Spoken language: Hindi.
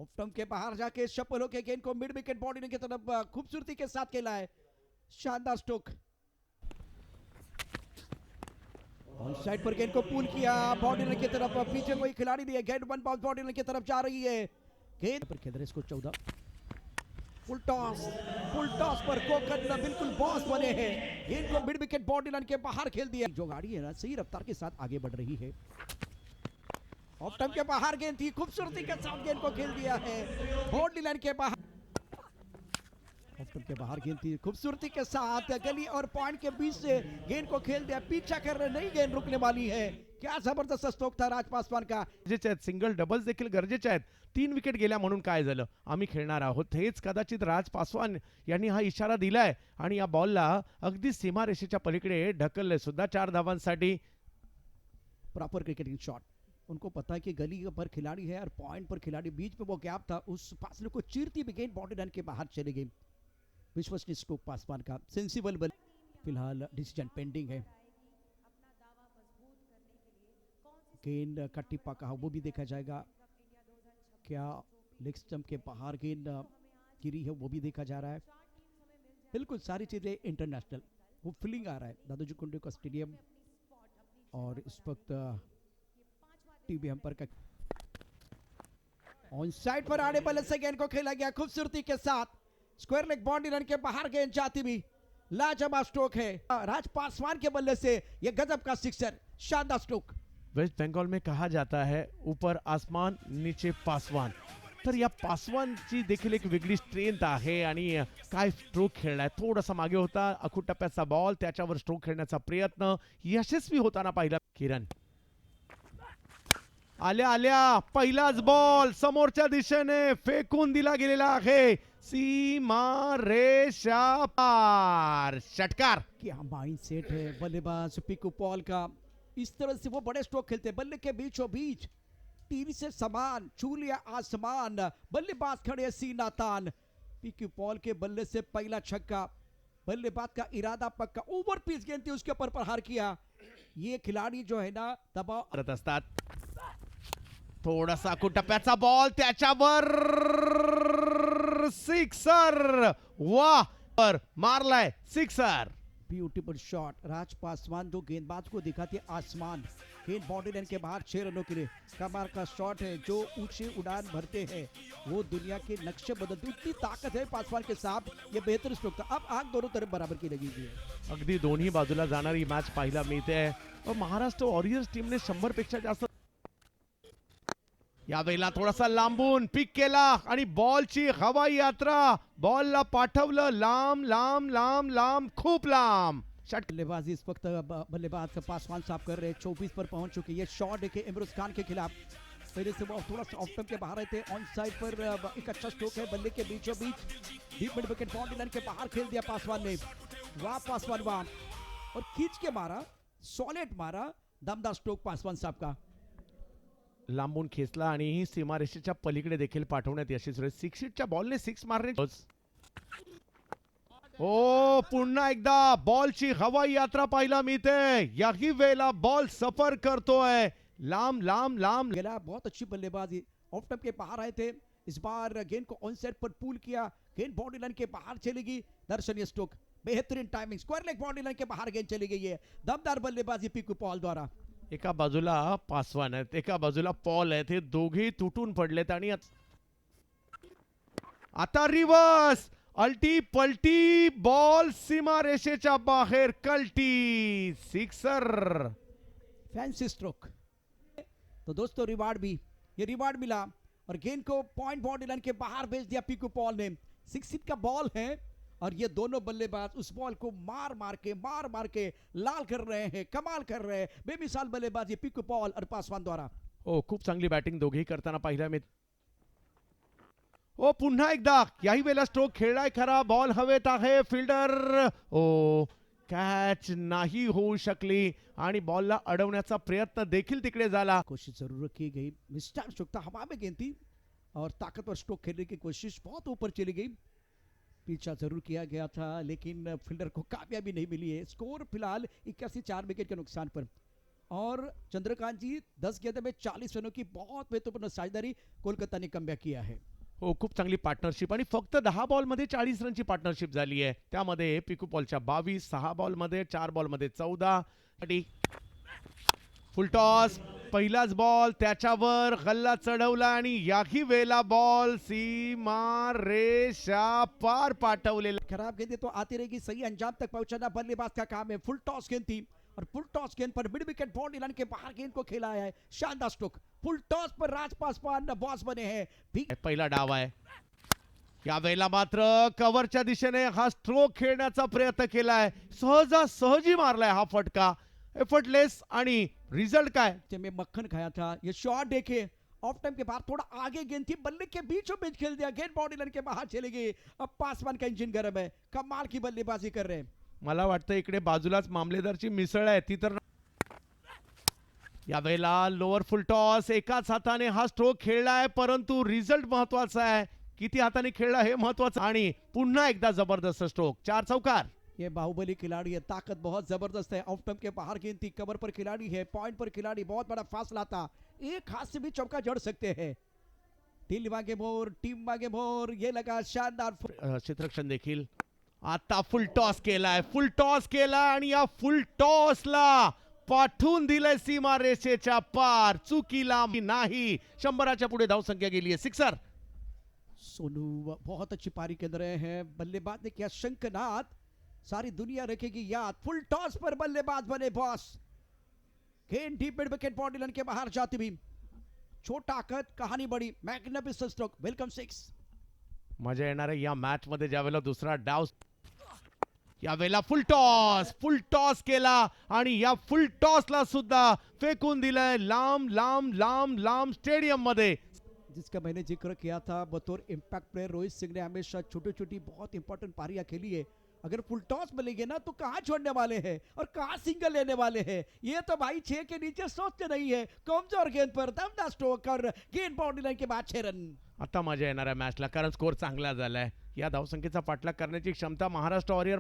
ऑफ स्टंप के बाहर जाके शफल होके गेंद को मिड विकेट बॉडी की तरफ खूबसूरती के साथ खेला है। शानदार स्ट्रोक। ऑन साइड पर गेंद को पुल किया बॉडी की तरफ, पीछे कोई खिलाड़ी नहीं है, गेंद वन बाउंस बॉडी की तरफ जा रही है। गेंद पर खेल रहे इसको 14 फुल टॉस पर कोकन बिल्कुल बॉस बने हैं। गेंद को मिड विकेट बॉडी लाइन के बाहर खेल दिया। जो गाड़ी है ना सही रफ्तार के साथ आगे बढ़ रही है। ऑफ स्टंप के बाहर गेंद थी, खूबसूरती के साथ गेंद को खेल दिया है बॉडी लाइन के बाहर। ऑफ स्टंप के बाहर गेंद थी, खूबसूरती के साथ गली और पॉइंट के बीच से गेंद को खेल दिया। पीछा कर रहे नहीं, गेंद रुकने वाली है। क्या जबरदस्त स्ट्रोक था राज पासवान का। गरजेचे आहेत, सिंगल डबल्स देखील गरजेचे आहेत। 3 विकेट गेल्या म्हणून काय झालं, आम्ही खेळणार आहोत हेच कदाचित राज पासवान यांनी हा इशारा दिलाय आणि या बॉलला अगदी सीमारेषेच्या पलीकडे ढकलले सुद्धा 4 धावांसाठी। Proper cricketing shot. उनको पता है कि गली पर खिलाड़ी है और पॉइंट पर खिलाड़ी, बीच में वो गैप था, उस फासले को चीरती हुई गेंद बॉडी लाइन के बाहर चली गई। विश्वसनीय स्ट्रोक पासवान का, सेंसिबल बल। फिलहाल डिसीजन पेंडिंग है। गेंद का टिप्पा कहा वो भी देखा जाएगा। क्या लेग स्टंप के बाहर गेंद गिरी है वो भी देखा जा रहा है। बिल्कुल सारी चीजें इंटरनेशनल, वो फीलिंग आ रहा है दादाजी कुंडे का स्टेडियम। और इस वक्त टीवी अंपायर का ऑन साइड पर आने बल्ले से गेंद को खेला गया खूबसूरती के साथ। स्क्वायर लेग बॉडी लाइन के बाहर गेंद जाती हुई, लाजवाब स्ट्रोक है राज पासवान के बल्ले से। यह गजब का सिक्सर, शानदार स्ट्रोक। वेस्ट बंगाल में कहा जाता है ऊपर आसमान नीचे पासवान, तर या पासवानची देखील एक वेगळी स्ट्रेंथ आहे आणि काय स्ट्रोक खेळलाय। थोडासा मागे होता, अखूट टप्प्याचा बॉल, त्याच्यावर स्ट्रोक खेळण्याचा प्रयत्न यशस्वी होताना पाहिला। किरण आल्या आल्या पहिलाच बॉल समोरच्या दिशेने फेकून दिला गेलेला आहे, सीमा रेषा पार, षटकार। क्या माइंड सेट है बल्लेबाज पिकू पॉल का। इस तरह से वो बड़े स्ट्रोक खेलते हैं, बल्ले के बीचों बीच तीर से समान छू लिया आसमान। बल्लेबाज खड़े सीना तान। पिकू पॉल के बल्ले से पहला छक्का, बल्लेबाज का इरादा पक्का। ओवर पिच गेंद थी, उसके ऊपर प्रहार किया। ये खिलाड़ी जो है ना दबाव करत असतात। थोडासा कुटप्प्याचा बॉल, त्याच्यावर सिक्सर, वाह, पर मारलाय sixer. Beautiful shot. Raj Paswan जो गेंदबाज को दिखाती है आसमान, गेंद बॉडी लाइन के बाहर 6 रनों के लिए। कमाल का शॉट है, जो ऊंची उड़ान भरते हैं वो दुनिया के नक्शे बदलते। इतनी ताकत है पासवान के साथ, ये बेहतर स्ट्रोक था। अब आग दोनों तरफ बराबर की लगी हुई है। अगदी दोन्ही बाजूला जाणारी मॅच पाहायला मिळते और महाराष्ट्र वॉरियर्स टीमने 100 पेक्षा जास्त यावेळेला थोडासा लांबून पिक केला आणि बॉलची हवाई यात्रा, बॉलला पाठवलं लांब लांब लांब लांब, खूप लांब। बल्लेबाजी इस वक्त बल्लेबाज पासवान साफ कर रहे हैं, 24 पर पहुंच चुके। ये शॉट देखिए इमरान खान के खिलाफ, पहले से वो थोड़ा सा ऑफ स्टंप के बाहर थे। ऑन साइड पर एक अच्छा स्ट्रोक है, बल्ले के बीचों बीच deep mid wicket body line के बाहर खेल दिया पासवान ने। वाह पासवान वाह, और खींच के मारा, सॉलिड मारा, दमदार स्ट्रोक पासवान साहब का। लांबून खेचला आणि सीमारेषेच्या पलीकडे देखील पाठवण्यात यशस्वी झाले। 6 च्या बॉलने 6 मारणे। ओ पुन्हा एकदा बॉलची हवाई यात्रा पाहायला मिळते। याही वेळेला बॉल सफर करतोय लांब लांब लांब। गेला बहुत अच्छी बल्लेबाजी, ऑफ स्टंप के बाहर आए थे। इस बार गेंद को ऑन साइड पर पुल किया, गेंद बॉडी लाइन के बाहर चलेगी। दर्शनीय स्ट्रोक, बेहतरीन timing. Square leg body line के बाहर गेंद चली गई है। दमदार बल्लेबाजी पिकू पॉल द्वारा। एका बाजूला पासवान आहेत, एका बाजूला पॉल आहेत, हे दोघेही तुटून पडलेत आणि आता रिवर्स अल्टी पलटी बॉल सीमा रेषेच्या बाहेर, कल्टी, सिक्सर। Fancy stroke. तो दोस्तों रिवार्ड भी, ये रिवार्ड मिला और गेंद को पॉइंट बॉडी लाइन के बाहर भेज दिया पिकू पॉल ने। 6 फीट का बॉल है और ये दोनों बल्लेबाज उस बॉल को मार मार के लाल कर रहे हैं, कमाल कर रहे हैं। बेमिसाल बल्लेबाजी पिकू पॉल और पासवान द्वारा। ओ खूप चांगली बॅटिंग दोघेही करताना पाहिला मी। ओ पुन्हा एकदा याही वेळेला स्ट्रोक खेळलाय खरा, बॉल हवेत आहे, फिल्डर ओ कॅच नाही होऊ शकली आणि बॉलला अडवण्याचा प्रयत्न देखील तिकडे झाला। कोशिश जरूर की गई, मिस्टर स्ट्रोक था, हवा में गेंद थी और ताकतवर स्ट्रोक खेलने की कोशिश बहुत ऊपर चली गई। पीछा जरूर किया गया था लेकिन फील्डर को कामयाबी नहीं मिली है। स्कोर फिलहाल 81, 4 विकेट के नुकसान पर। और चंद्रकांत जी 10 गेंद में 40 रनों की बहुत महत्वपूर्ण साझेदारी कोलकाता ने कमबैक किया है। हो, खूप चांगली पार्टनरशिप आणि फक्त 10 बॉलमध्ये 40 रनची पार्टनरशिप झाली आहे. त्यामध्ये पिकू पॉलच्या 22, 6 बॉलमध्ये, 4 बॉलमध्ये 14 आणि फुल टॉस, पहिलाच बॉल त्याच्यावर गल्ला चढवला आणि याही वेळेला बॉल सीमा रेषा पार पाठवलेला. खराब गेंद है तो आती रहेगी, सही अंजाम तक पहुंचाना बल्लेबाज का काम है। फुल टॉस गेंद थी और फुल टॉस गेंद पर मिड विकेट बाउंड्री लाइन के बाहर गेंद को खेला है, शानदार स्ट्रोक। फुल टॉस पर राज पासवान बॉस बने हैं। पहिला डाव आहे. या वेळेला मात्र कव्हरच्या दिशेने हा स्ट्रोक खेळण्याचा प्रयत्न केलाय, सहजासहजी मारलाय हा फटका, एफर्टलेस आणि रिझल्ट काय? में मक्खन खाया था। ये शॉट देखे, ऑफ टाइम के बाद थोड़ा आगे गेंद थी, बल्ले के बीचों बीच खेल दिया, गेंद बाउंड्री लाइन के बाहर चली गई। अब पासवान का इंजन गर्म है, कमाल की बल्लेबाजी कर रहे हैं। मला वाटतं इकडे बाजूलाच मामलेदारची मिसळ आहे ती तर. या वेळेला लोअर फुल टॉस, एकाच हाताने हा स्ट्रोक खेळलाय, परंतु रिझल्ट महत्वाचा आहे, किती हाताने खेळला हे महत्वाचं. आणि पुन्हा एकदा जबरदस्त स्ट्रोक, 4 चौकार. ये बाहुबली खिलाड़ी है, ताकत बहुत जबरदस्त है। ऑफ टर्म के बाहर गेंद थी, कवर पर खिलाड़ी है, पॉइंट पर खिलाड़ी, बहुत बड़ा फासला था, एक हाथ से भी चौका जड़ सकते हैं। दिल मागे मोर, टीम मागे मोर, ये लगा शानदार। क्षेत्ररक्षण देखील आता फुल टॉस केलाय, फुल टॉस केला आणि या फुल टॉसला पाठवून दिलंय सीमा रेषेच्या पार, चुकीला नाही. 100च्या पुढे धावसंख्या गेली आहे, सिक्सर. सोनू बहुत अच्छी पारी खेल रहे हैं, बल्लेबाज ने किया शंखनाद, सारी दुनिया रखेगी याद। फुल टॉस पर बल्लेबाज बने बॉस, गेंद deep mid wicket boundary line के बाहर जाती भी, छोटा कद कहानी बड़ी, मैग्निफिसेंट स्ट्रोक, वेलकम 6। मजा येणार आहे या मॅच मध्ये ज्यावेळेला दुसरा डाव. या वेळेला फुल टॉस केला आणि या फुल टॉसला सुद्धा फेकून दिलंय लांब लांब लांब लांब स्टेडियम मध्ये. जिसका मैंने जिक्र किया था बतौर इम्पैक्ट प्लेयर, रोहित सिंह ने हमेशा छोटी छोटी बहुत इंपॉर्टेंट पारियां खेली है। अगर फुल टॉस मिलेंगे ना तो कहाँ छोड़ने वाले हैं और कहाँ सिंगल लेने वाले हैं, ये तो भाई 6 के नीचे सोचते नहीं है। कमजोर गेंद पर दमदार स्ट्रोक और गेंद बाउंड्री लाइन के बाद 6 रन। आता मजा येणार आहे मॅचला, कारण स्कोर चांगला झालाय. या धावसंख्येचा पाठलाग करण्याची क्षमता महाराष्ट्र वॉरियर